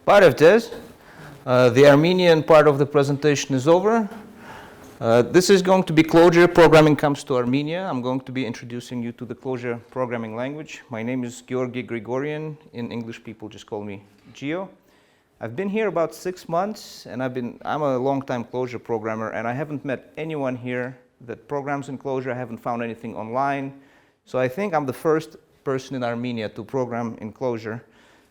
Parevtes, the Armenian part of the presentation is over. This is going to be Clojure, Programming Comes to Armenia. I'm going to be introducing you to the Clojure programming language. My name is Gyorgi Grigoryan. In English, people just call me Gio. I've been here about 6 months, and I'm a long-time Clojure programmer, and I haven't met anyone here that programs in Clojure. I haven't found anything online. So I think I'm the first person in Armenia to program in Clojure.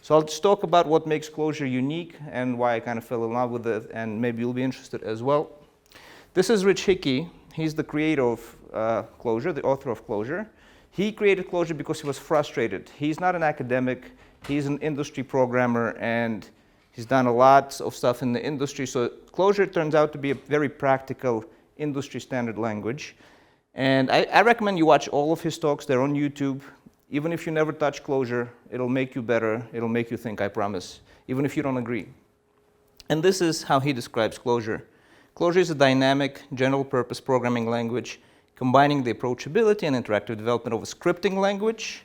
So I'll just talk about what makes Clojure unique and why I kind of fell in love with it, and maybe you'll be interested as well. This is Rich Hickey. He's the creator of Clojure, the author of Clojure. He created Clojure because he was frustrated. He's not an academic. He's an industry programmer, and he's done a lot of stuff in the industry. So Clojure turns out to be a very practical industry standard language. And I recommend you watch all of his talks. They're on YouTube. Even if you never touch Clojure, it'll make you better. It'll make you think, I promise, even if you don't agree. And this is how he describes Clojure. Clojure is a dynamic, general-purpose programming language combining the approachability and interactive development of a scripting language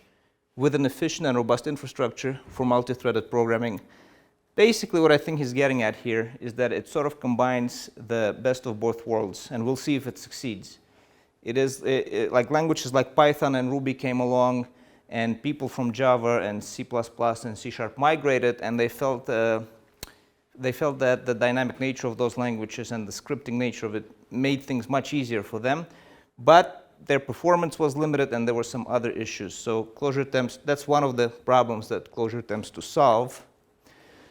with an efficient and robust infrastructure for multi-threaded programming. Basically, what I think he's getting at here is that it sort of combines the best of both worlds, and we'll see if it succeeds. It is like languages like Python and Ruby came along, and people from Java and C++ and C# migrated, and they felt that the dynamic nature of those languages and the scripting nature of it made things much easier for them. But their performance was limited, and there were some other issues. So Clojure attempts, that's one of the problems that Clojure attempts to solve.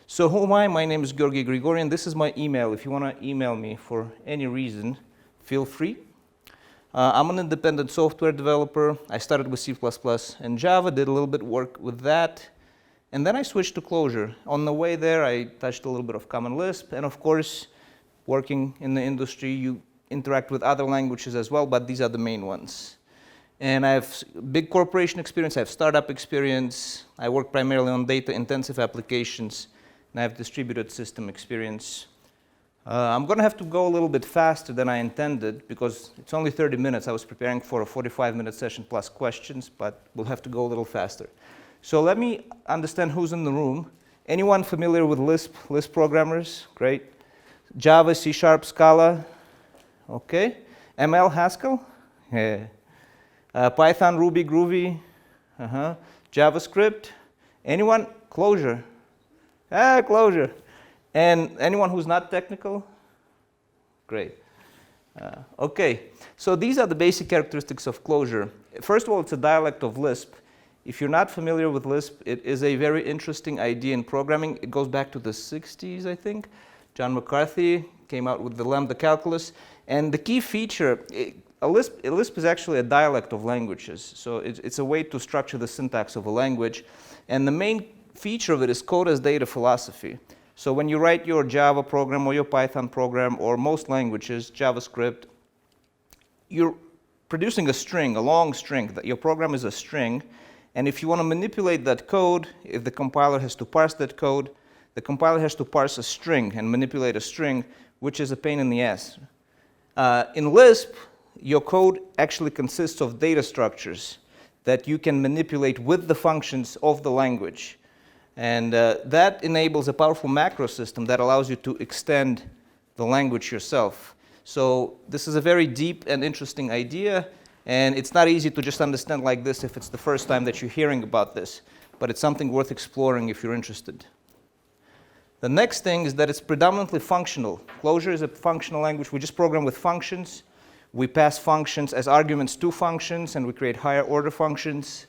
So who am I? My name is Gyorgi Grigoryan. This is my email. If you want to email me for any reason, feel free. I'm an independent software developer. I started with C++ and Java, did a little bit of work with that, and then I switched to Clojure. On the way there, I touched a little bit of Common Lisp, and of course, working in the industry, you interact with other languages as well, but these are the main ones. And I have big corporation experience, I have startup experience, I work primarily on data-intensive applications, and I have distributed system experience. I'm going to have to go a little bit faster than I intended because it's only 30 minutes. I was preparing for a 45-minute session plus questions, but we'll have to go a little faster. So let me understand who's in the room. Anyone familiar with Lisp? Lisp programmers? Great. Java, C#, Scala? Okay. ML, Haskell? Yeah. Python, Ruby, Groovy? JavaScript? Anyone? Clojure? Clojure. And anyone who's not technical? Great. Okay, so these are the basic characteristics of Clojure. First of all, it's a dialect of Lisp. If you're not familiar with Lisp, it is a very interesting idea in programming. It goes back to the 60s, I think. John McCarthy came out with the lambda calculus. And the key feature, a Lisp is actually a dialect of languages. So it's a way to structure the syntax of a language. And the main feature of it is code as data philosophy. So when you write your Java program or your Python program or most languages, JavaScript, you're producing a string, a long string. Your program is a string. And if you want to manipulate that code, if the compiler has to parse that code, the compiler has to parse a string and manipulate a string, which is a pain in the ass. In Lisp, your code actually consists of data structures that you can manipulate with the functions of the language. And that enables a powerful macro system that allows you to extend the language yourself. So this is a very deep and interesting idea, and it's not easy to just understand like this if it's the first time that you're hearing about this, but it's something worth exploring if you're interested. The next thing is that it's predominantly functional. Clojure is a functional language. We just program with functions. We pass functions as arguments to functions, and we create higher order functions.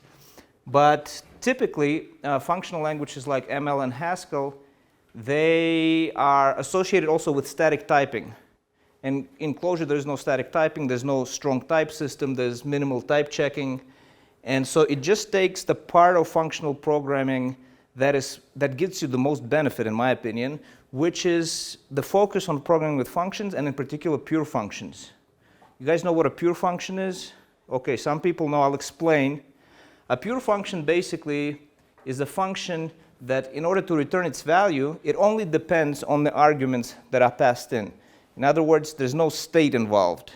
But typically, functional languages like ML and Haskell, they are associated also with static typing. And in Clojure, there's no static typing, there's no strong type system, there's minimal type checking. And so it just takes the part of functional programming that gives you the most benefit, in my opinion, which is the focus on programming with functions, and in particular, pure functions. You guys know what a pure function is? Okay, some people know, I'll explain. A pure function basically is a function that in order to return its value, it only depends on the arguments that are passed in. In other words, there's no state involved.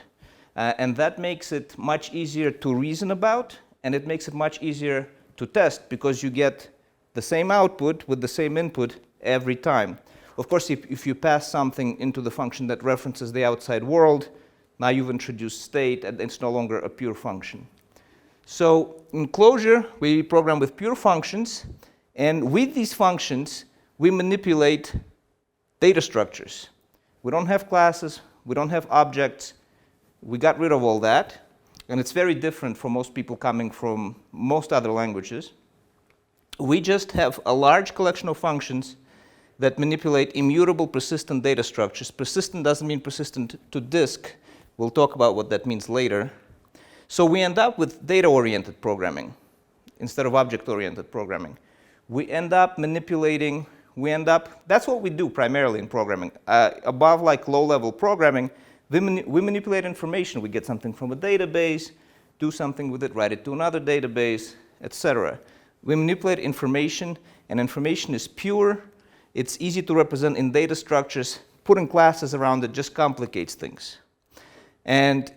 And that makes it much easier to reason about, and it makes it much easier to test because you get the same output with the same input every time. Of course, if you pass something into the function that references the outside world, now you've introduced state, and it's no longer a pure function. So in Clojure, we program with pure functions, and with these functions, we manipulate data structures. We don't have classes, we don't have objects, we got rid of all that, and it's very different for most people coming from most other languages. We just have a large collection of functions that manipulate immutable persistent data structures. Persistent doesn't mean persistent to disk. We'll talk about what that means later. So we end up with data-oriented programming instead of object-oriented programming. We end up manipulating, that's what we do primarily in programming. Above like low-level programming, we manipulate information. We get something from a database, do something with it, write it to another database, etc. We manipulate information, and information is pure. It's easy to represent in data structures. Putting classes around it just complicates things. And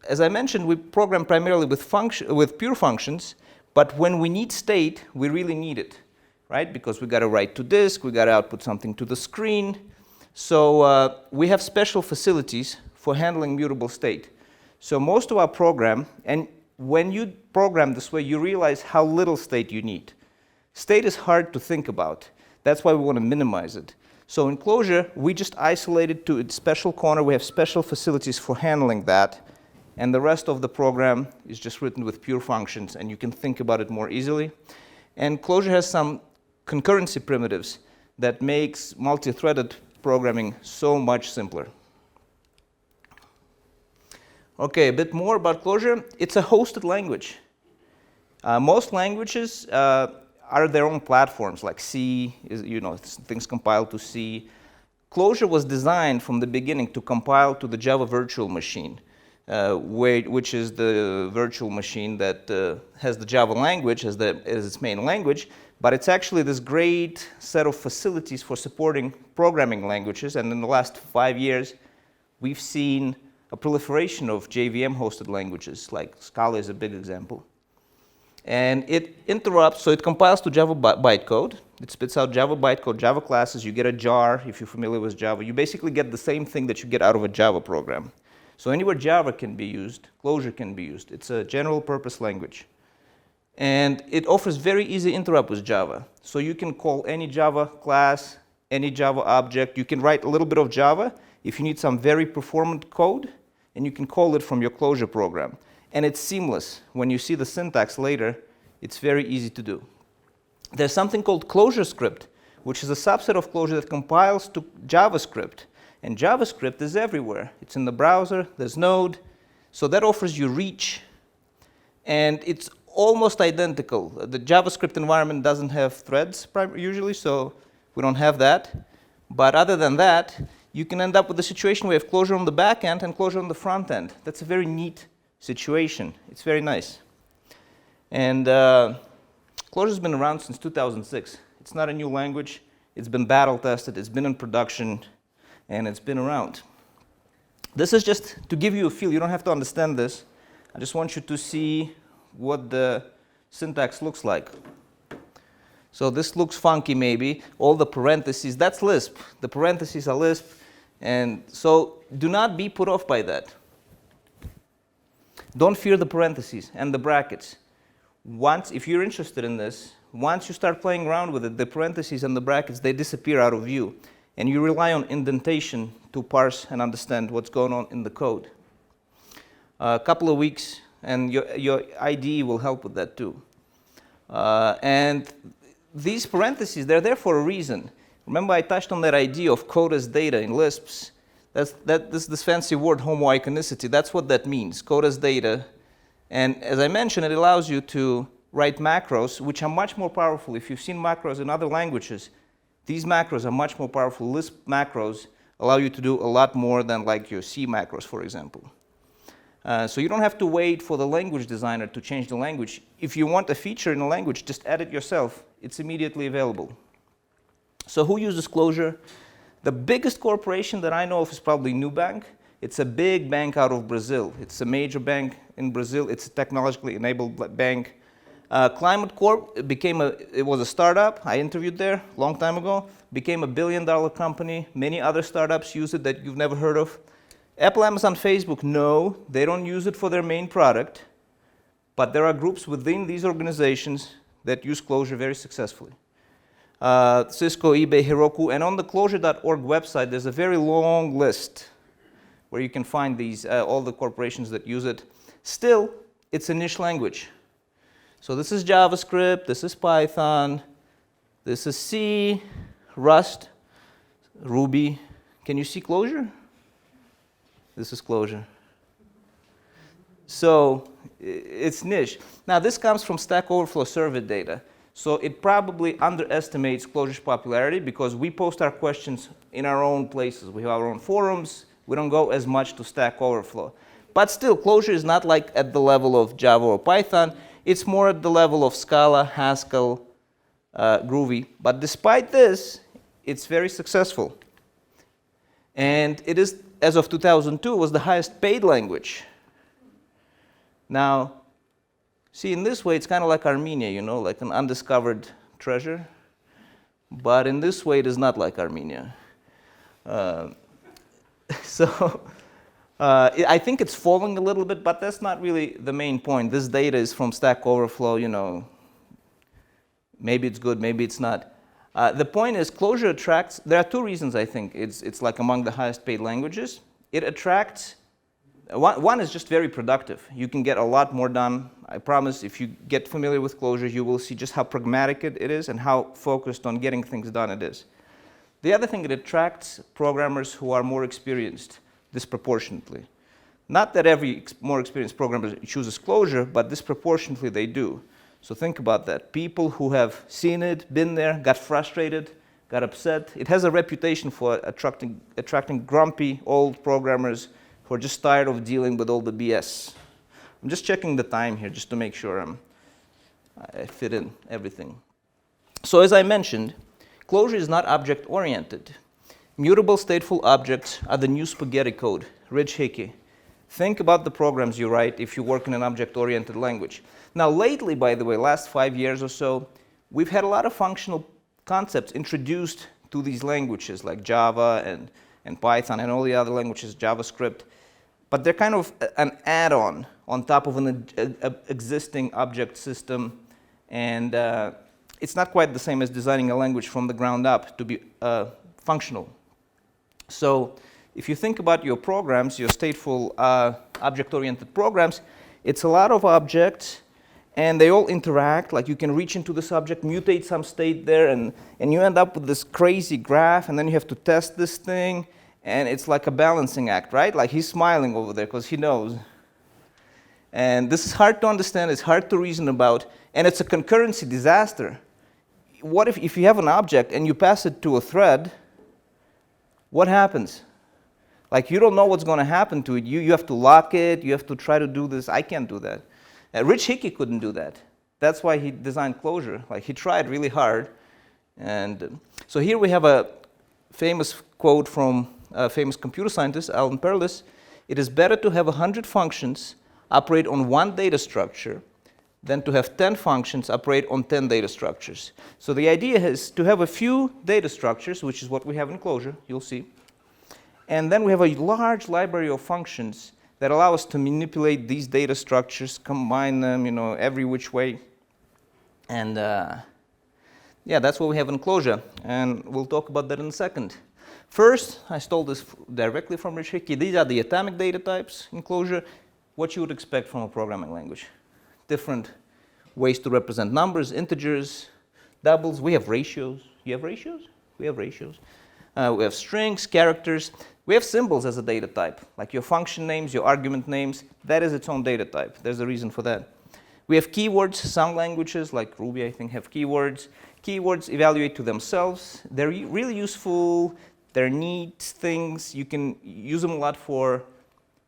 as I mentioned, we program primarily with pure functions, but when we need state, we really need it, right? Because we got to write to disk, we got to output something to the screen. So we have special facilities for handling mutable state. So most of our program, and when you program this way, you realize how little state you need. State is hard to think about. That's why we want to minimize it. So in Clojure, we just isolate it to its special corner. We have special facilities for handling that. And the rest of the program is just written with pure functions, and you can think about it more easily. And Clojure has some concurrency primitives that makes multi-threaded programming so much simpler. Okay, a bit more about Clojure. It's a hosted language. Most languages are their own platforms, like C, things compiled to C. Clojure was designed from the beginning to compile to the Java virtual machine, which is the virtual machine that has the Java language as its main language, but it's actually this great set of facilities for supporting programming languages, and in the last 5 years, we've seen a proliferation of JVM-hosted languages, like Scala is a big example. And it interrupts, so it compiles to Java bytecode. It spits out Java bytecode, Java classes. You get a jar, if you're familiar with Java. You basically get the same thing that you get out of a Java program. So anywhere Java can be used, Clojure can be used. It's a general purpose language. And it offers very easy interrupt with Java. So you can call any Java class, any Java object. You can write a little bit of Java if you need some very performant code, and you can call it from your Clojure program. And it's seamless. When you see the syntax later, it's very easy to do. There's something called ClojureScript, which is a subset of Clojure that compiles to JavaScript. And JavaScript is everywhere. It's in the browser, there's Node. So that offers you reach. And it's almost identical. The JavaScript environment doesn't have threads usually, so we don't have that. But other than that, you can end up with a situation where you have Clojure on the back end and Clojure on the front end. That's a very neat situation. It's very nice. And Clojure's been around since 2006. It's not a new language. It's been battle tested. It's been in production, and it's been around. This is just to give you a feel. You don't have to understand this. I just want you to see what the syntax looks like. So this looks funky maybe. All the parentheses, that's Lisp. The parentheses are Lisp. And so do not be put off by that. Don't fear the parentheses and the brackets. If you're interested in this, once you start playing around with it, the parentheses and the brackets, they disappear out of view. And you rely on indentation to parse and understand what's going on in the code. A couple of weeks, and your IDE will help with that too. And these parentheses, they're there for a reason. Remember I touched on that idea of code as data in Lisps. This fancy word, homoiconicity, that's what that means, code as data. And as I mentioned, it allows you to write macros, which are much more powerful. If you've seen macros in other languages, these macros are much more powerful. Lisp macros allow you to do a lot more than like your C macros, for example. So you don't have to wait for the language designer to change the language. If you want a feature in a language, just add it yourself. It's immediately available. So who uses Clojure? The biggest corporation that I know of is probably Nubank. It's a big bank out of Brazil. It's a major bank in Brazil. It's a technologically enabled bank. Climate Corp it was a startup. I interviewed there a long time ago. Became a $1 billion company. Many other startups use it that you've never heard of. Apple, Amazon, Facebook, no, they don't use it for their main product. But there are groups within these organizations that use Clojure very successfully. Cisco, eBay, Heroku, and on the Clojure.org website, there's a very long list where you can find these, all the corporations that use it. Still, it's a niche language. So this is JavaScript, this is Python, this is C, Rust, Ruby. Can you see Clojure? This is Clojure. So it's niche. Now this comes from Stack Overflow survey data. So it probably underestimates Clojure's popularity because we post our questions in our own places. We have our own forums. We don't go as much to Stack Overflow. But still, Clojure is not like at the level of Java or Python. It's more at the level of Scala, Haskell, Groovy. But despite this, it's very successful. And it is, as of 2002, was the highest paid language. Now, see, in this way, it's kind of like Armenia, you know, like an undiscovered treasure. But in this way, it is not like Armenia. I think it's falling a little bit, but that's not really the main point. This data is from Stack Overflow, you know. Maybe it's good, maybe it's not. The point is, Clojure attracts, there are two reasons I think it's like among the highest paid languages. It attracts, one is just very productive. You can get a lot more done. I promise if you get familiar with Clojure, you will see just how pragmatic it is and how focused on getting things done it is. The other thing, it attracts programmers who are more experienced disproportionately. Not that every more experienced programmer chooses Clojure, but disproportionately they do. So think about that. People who have seen it, been there, got frustrated, got upset. It has a reputation for attracting grumpy old programmers who are just tired of dealing with all the BS. I'm just checking the time here just to make sure I fit in everything. So as I mentioned, Clojure is not object-oriented. Mutable stateful objects are the new spaghetti code. Rich Hickey. Think about the programs you write if you work in an object-oriented language. Now lately, by the way, last 5 years or so, we've had a lot of functional concepts introduced to these languages like Java and Python and all the other languages, JavaScript. But they're kind of an add-on top of an existing object system. And it's not quite the same as designing a language from the ground up to be functional. So if you think about your programs, your stateful object-oriented programs, it's a lot of objects, and they all interact. Like you can reach into the subject, mutate some state there, and you end up with this crazy graph, and then you have to test this thing, and it's like a balancing act, right? Like he's smiling over there because he knows. And this is hard to understand, it's hard to reason about, and it's a concurrency disaster. What if you have an object and you pass it to a thread, what happens? Like you don't know what's going to happen to it. You have to lock it, you have to try to do this. I can't do that. Rich Hickey couldn't do that. That's why he designed Clojure. Like he tried really hard. And so here we have a famous quote from a famous computer scientist, Alan Perlis. It is better to have 100 functions operate on one data structure than to have 10 functions operate on 10 data structures. So the idea is to have a few data structures, which is what we have in Clojure, you'll see. And then we have a large library of functions that allow us to manipulate these data structures, combine them, you know, every which way. And yeah, that's what we have in Clojure. And we'll talk about that in a second. First, I stole this directly from Rich Hickey. These are the atomic data types in Clojure. What you would expect from a programming language. Different ways to represent numbers, integers, doubles. We have ratios. You have ratios? We have ratios. We have strings, characters. We have symbols as a data type, like your function names, your argument names. That is its own data type. There's a reason for that. We have keywords. Some languages, like Ruby, I think, have keywords. Keywords evaluate to themselves. They're really useful. They're neat things. You can use them a lot for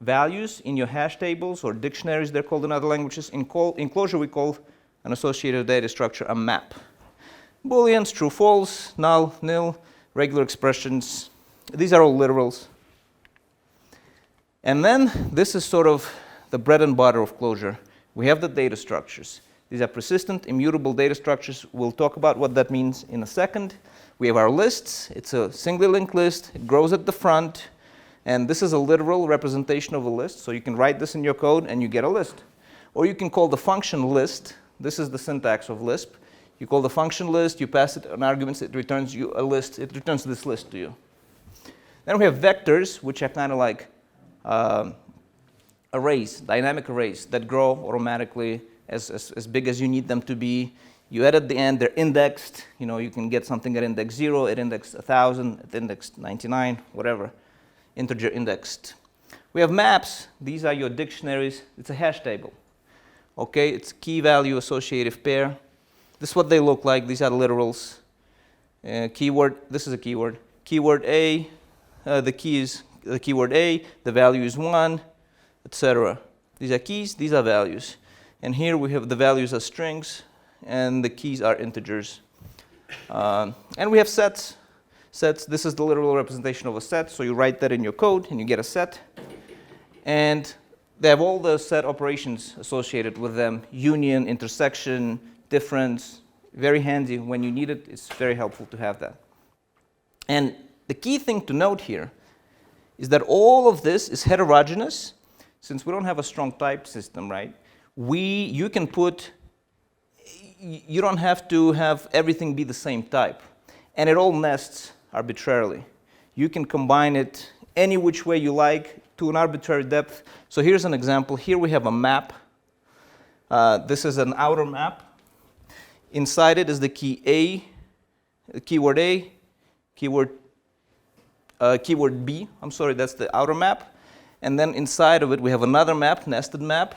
values in your hash tables or dictionaries, they're called in other languages. In Clojure, we call an associative data structure a map. Booleans, true, false, null, nil, regular expressions. These are all literals. And then this is sort of the bread and butter of Clojure. We have the data structures. These are persistent, immutable data structures. We'll talk about what that means in a second. We have our lists. It's a singly linked list. It grows at the front. And this is a literal representation of a list. So you can write this in your code and you get a list. Or you can call the function list. This is the syntax of Lisp. You call the function list, you pass it an argument, it returns you a list, it returns this list to you. Then we have vectors, which are kind of like arrays, dynamic arrays that grow automatically as big as you need them to be. You add at the end, they're indexed. You can get something at index 0, at index 1000, at index 99, whatever, integer indexed. We have maps. These are your dictionaries. It's a hash table. Okay, it's key value associative pair. This is what they look like. These are literals. Keyword, this is a keyword. Keyword A, the key is the keyword A, the value is 1, etc. These are keys, these are values. And here we have the values as strings, and the keys are integers. And we have sets. Sets, this is the literal representation of a set, so you write that in your code, and you get a set. And they have all the set operations associated with them, union, intersection, difference, very handy when you need it. It's very helpful to have that. And the key thing to note here is that all of this is heterogeneous. Since we don't have a strong type system, right? You don't have to have everything be the same type. And it all nests arbitrarily. You can combine it any which way you like to an arbitrary depth. So here's an example. Here we have a map. This is an outer map. Inside it is the key A, keyword A, keyword B. I'm sorry, that's the outer map. And then inside of it, we have another map, nested map,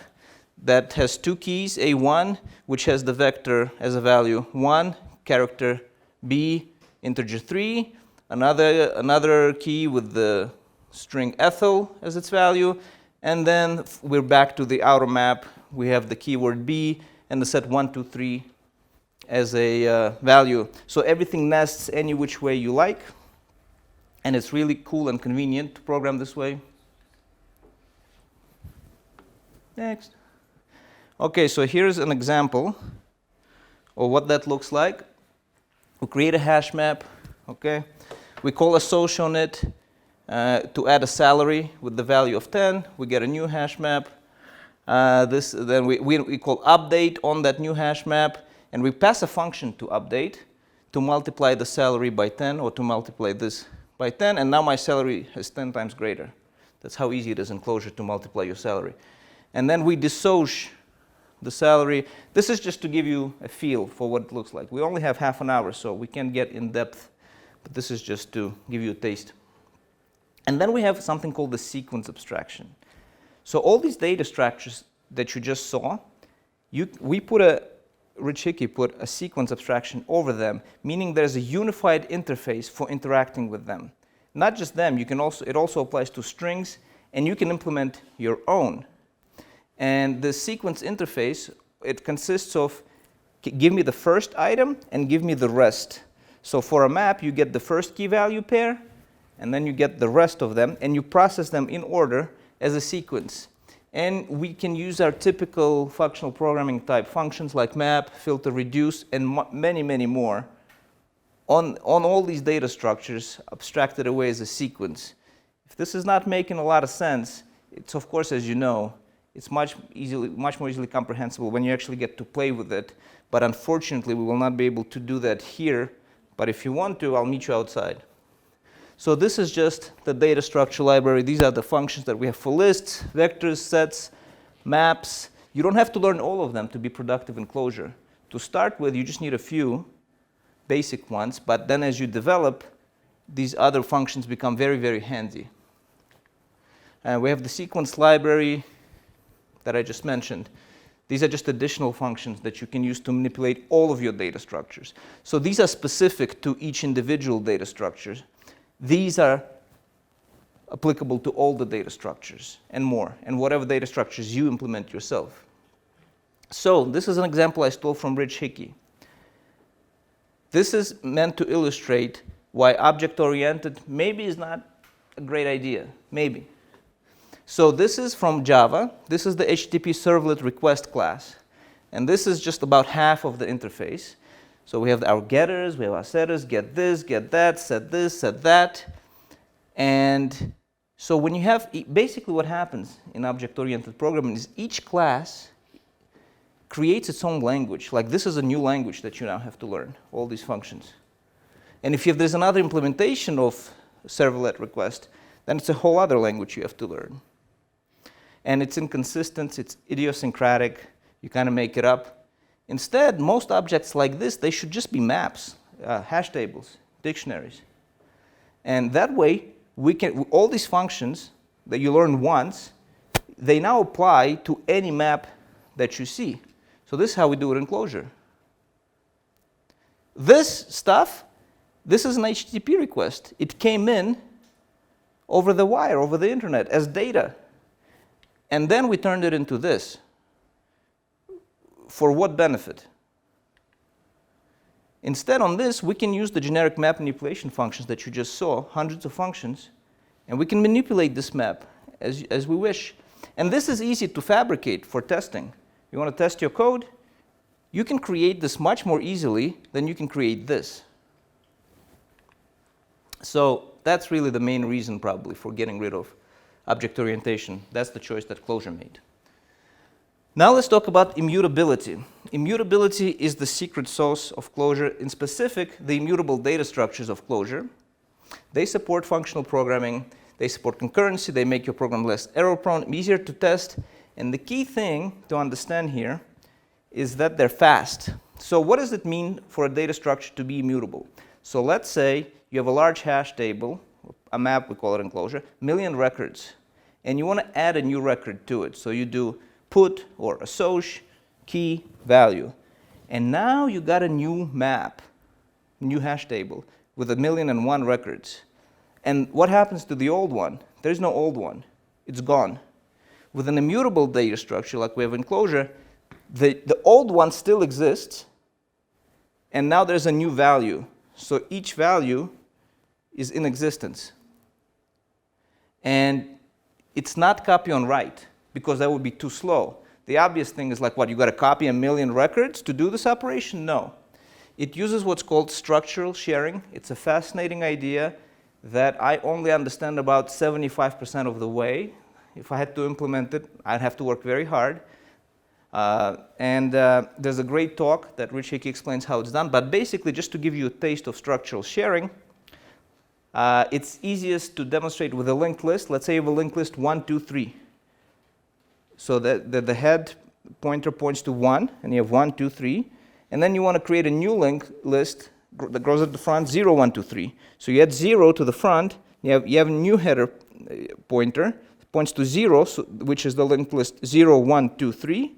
that has two keys, A1, which has the vector as a value 1, character B, integer 3, another key with the string Ethel as its value, and then we're back to the outer map. We have the keyword B and the set 1, 2, 3 as a value. So everything nests any which way you like, and it's really cool and convenient to program this way. Next. Okay, so here's an example of what that looks like. We create a hash map, okay? We call a soc on it to add a salary with the value of 10. We get a new hash map. Then we call update on that new hash map, and we pass a function to update to multiply the salary by 10 or to multiply this by 10, and now my salary is 10 times greater. That's how easy it is in Clojure to multiply your salary. And then we dissoc the salary. This is just to give you a feel for what it looks like. We only have half an hour, so we can't get in depth, but this is just to give you a taste. And then we have something called the sequence abstraction. So all these data structures that you just saw, Rich Hickey put a sequence abstraction over them, meaning there's a unified interface for interacting with them. Not just them, it also applies to strings, and you can implement your own. And the sequence interface, it consists of give me the first item and give me the rest. So for a map, you get the first key value pair, and then you get the rest of them, and you process them in order as a sequence. And we can use our typical functional programming type functions like map, filter, reduce, and many, many more on all these data structures abstracted away as a sequence. If this is not making a lot of sense, it's of course, as you know, it's much more easily comprehensible when you actually get to play with it. But unfortunately, we will not be able to do that here. But if you want to, I'll meet you outside. So this is just the data structure library. These are the functions that we have for lists, vectors, sets, maps. You don't have to learn all of them to be productive in Clojure. To start with, you just need a few basic ones. But then as you develop, these other functions become very, very handy. We have the sequence library that I just mentioned. These are just additional functions that you can use to manipulate all of your data structures. So these are specific to each individual data structure. These are applicable to all the data structures and more, and whatever data structures you implement yourself. So this is an example I stole from Rich Hickey. This is meant to illustrate why object-oriented maybe is not a great idea, maybe. So this is from Java. This is the HTTP servlet request class. And this is just about half of the interface. So we have our getters, we have our setters, get this, get that, set this, set that. And so when you have, basically what happens in object-oriented programming is each class creates its own language. Like this is a new language that you now have to learn, all these functions. And if there's another implementation of servlet request, then it's a whole other language you have to learn. And it's inconsistent, it's idiosyncratic, you kind of make it up. Instead, most objects like this, they should just be maps, hash tables, dictionaries. And that way, all these functions that you learn once, they now apply to any map that you see. So this is how we do it in Clojure. This stuff, this is an HTTP request. It came in over the wire, over the internet, as data. And then we turned it into this. For what benefit? Instead, on this, we can use the generic map manipulation functions that you just saw, hundreds of functions, and we can manipulate this map as we wish. And this is easy to fabricate for testing. You want to test your code? You can create this much more easily than you can create this. So that's really the main reason, probably, for getting rid of object orientation. That's the choice that Clojure made. Now let's talk about immutability. Immutability is the secret sauce of Clojure, in specific, the immutable data structures of Clojure. They support functional programming, they support concurrency, they make your program less error-prone, easier to test, and the key thing to understand here is that they're fast. So what does it mean for a data structure to be immutable? So let's say you have a large hash table, a map, we call it in Clojure, 1,000,000 records, and you want to add a new record to it. So you do put or assoc, key, value. And now you got a new map, new hash table with 1,000,001 records. And what happens to the old one? There's no old one. It's gone. With an immutable data structure like we have in Clojure, the old one still exists, and now there's a new value. So each value is in existence. And it's not copy on write, because that would be too slow. The obvious thing is like what, you got to copy 1,000,000 records to do this operation? No. It uses what's called structural sharing. It's a fascinating idea that I only understand about 75% of the way. If I had to implement it, I'd have to work very hard. There's a great talk that Rich Hickey explains how it's done. But basically, just to give you a taste of structural sharing, it's easiest to demonstrate with a linked list. Let's say you have a linked list 1, 2, 3. So the head pointer points to 1, and you have 1, 2, 3. And then you want to create a new linked list that goes at the front 0, 1, 2, 3. So you add 0 to the front. You have a new header pointer, points to 0, which is the linked list 0, 1, 2, 3.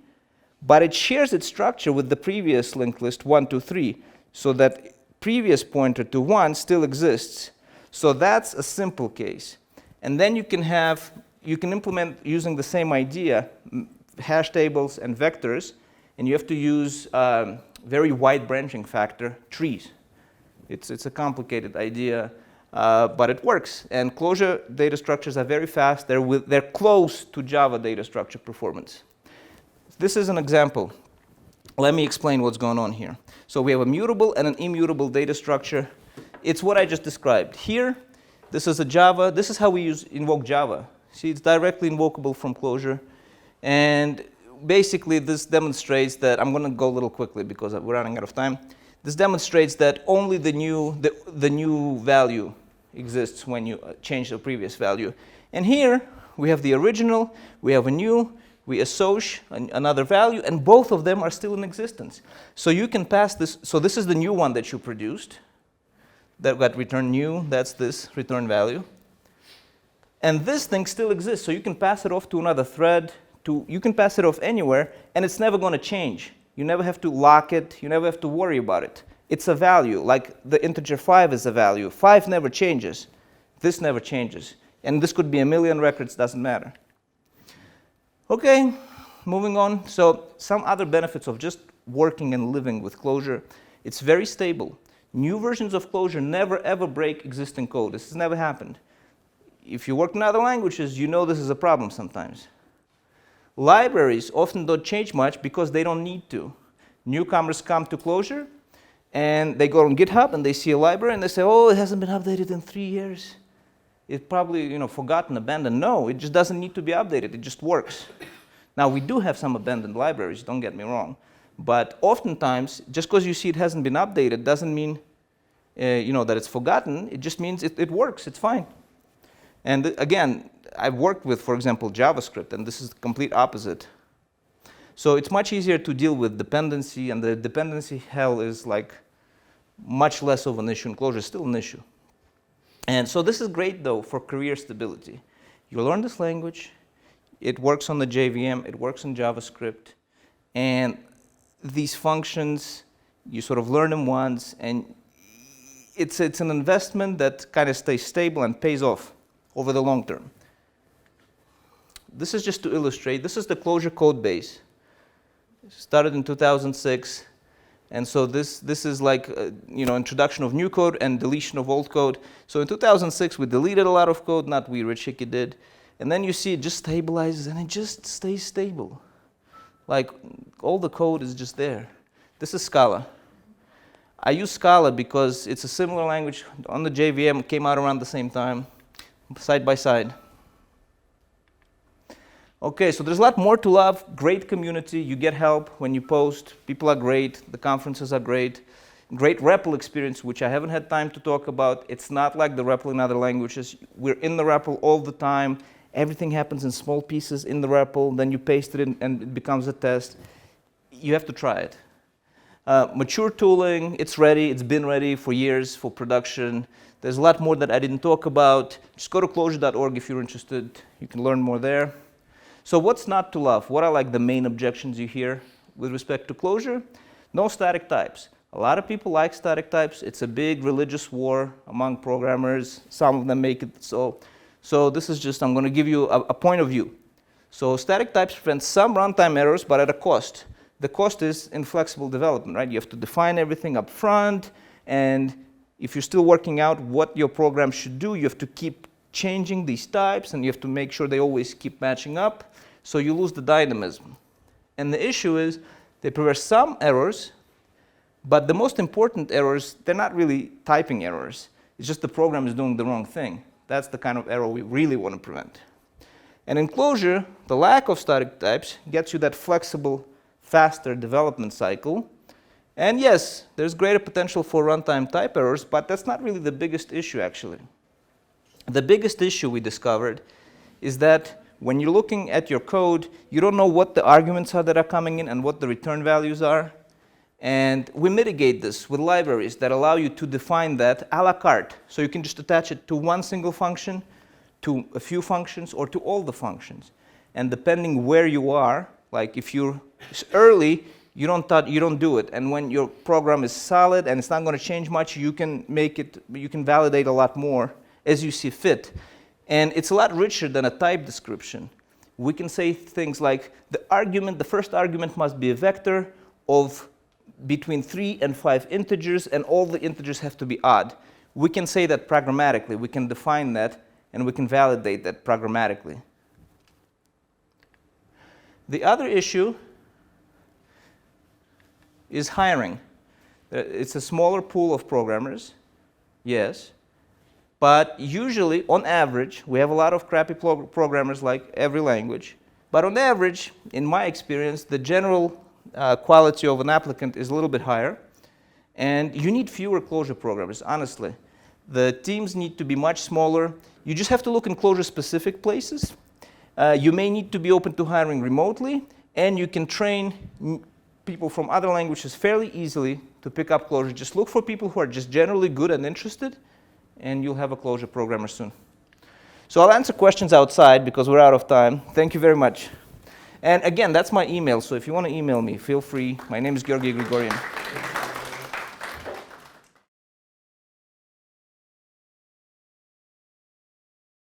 But it shares its structure with the previous linked list 1, 2, 3. So that previous pointer to 1 still exists. So that's a simple case. And then you can implement, using the same idea, hash tables and vectors, and you have to use very wide branching factor, trees. It's a complicated idea, but it works. And Clojure data structures are very fast. They're close to Java data structure performance. This is an example. Let me explain what's going on here. So we have a mutable and an immutable data structure. It's what I just described. Here, this is a Java. This is how we invoke Java. See, it's directly invocable from Clojure. And basically, this demonstrates that, I'm going to go a little quickly because we're running out of time. This demonstrates that only the new value exists when you change the previous value. And here, we have the original, we have a new, we associate another value, and both of them are still in existence. So you can pass this. So this is the new one that you produced. That got return new. That's this return value. And this thing still exists. So you can pass it off to another thread. You can pass it off anywhere, and it's never going to change. You never have to lock it. You never have to worry about it. It's a value. Like the integer 5 is a value. 5 never changes. This never changes. And this could be 1,000,000 records. Doesn't matter. Okay, moving on. So some other benefits of just working and living with Clojure. It's very stable. New versions of Clojure never ever break existing code. This has never happened. If you work in other languages, you know this is a problem sometimes. Libraries often don't change much because they don't need to. Newcomers come to Clojure, and they go on GitHub, and they see a library, and they say, oh, it hasn't been updated in 3 years. It's probably forgotten, abandoned. No, it just doesn't need to be updated. It just works. Now, we do have some abandoned libraries, don't get me wrong. But oftentimes, just because you see it hasn't been updated doesn't mean that it's forgotten. It just means it works. It's fine. And again, I've worked with, for example, JavaScript, and this is the complete opposite. So it's much easier to deal with dependency, and the dependency hell is like much less of an issue in Clojure. It's still an issue. And so this is great, though, for career stability. You learn this language. It works on the JVM. It works in JavaScript. And these functions, you sort of learn them once, and it's an investment that kind of stays stable and pays off over the long term. This is just to illustrate. This is the Clojure code base. It started in 2006. And so this is like, introduction of new code and deletion of old code. So in 2006, we deleted a lot of code, not we, Richiki did. And then you see it just stabilizes, and it just stays stable. Like, all the code is just there. This is Scala. I use Scala because it's a similar language on the JVM. It came out around the same time, side by side. Okay, so there's a lot more to love. Great community. You get help when you post. People are great. The conferences are great. Great REPL experience, which I haven't had time to talk about. It's not like the REPL in other languages. We're in the REPL all the time. Everything happens in small pieces in the REPL. Then you paste it in, and it becomes a test. You have to try it. Mature tooling, it's ready. It's been ready for years for production. There's a lot more that I didn't talk about. Just go to clojure.org if you're interested. You can learn more there. So what's not to love? What are like the main objections you hear with respect to Clojure? No static types. A lot of people like static types. It's a big religious war among programmers. Some of them make it so. So this is just, I'm going to give you a point of view. So static types prevent some runtime errors, but at a cost. The cost is inflexible development, right? You have to define everything up front, and if you're still working out what your program should do, you have to keep changing these types, and you have to make sure they always keep matching up. So you lose the dynamism. And the issue is they prevent some errors, but the most important errors, they're not really typing errors. It's just the program is doing the wrong thing. That's the kind of error we really want to prevent. And in Clojure, the lack of static types gets you that flexible, faster development cycle. And yes, there's greater potential for runtime type errors, but that's not really the biggest issue, actually. The biggest issue we discovered is that when you're looking at your code, you don't know what the arguments are that are coming in and what the return values are. And we mitigate this with libraries that allow you to define that a la carte. So you can just attach it to one single function, to a few functions, or to all the functions. And depending where you are, like if you're early, you don't do it. And when your program is solid and it's not going to change much, you can validate a lot more as you see fit. And it's a lot richer than a type description. We can say things like the first argument must be a vector of between 3 and 5 integers, and all the integers have to be odd. We can say that programmatically. We can define that, and we can validate that programmatically. The other issue is hiring. It's a smaller pool of programmers, yes. But usually, on average, we have a lot of crappy programmers like every language. But on average, in my experience, the general quality of an applicant is a little bit higher. And you need fewer Clojure programmers, honestly. The teams need to be much smaller. You just have to look in Clojure-specific places. You may need to be open to hiring remotely, and you can train people from other languages fairly easily to pick up Clojure. Just look for people who are just generally good and interested, and you'll have a Clojure programmer soon. So I'll answer questions outside because we're out of time. Thank you very much. And again, that's my email, so if you want to email me, feel free. My name is Gyorgi Grigoryan.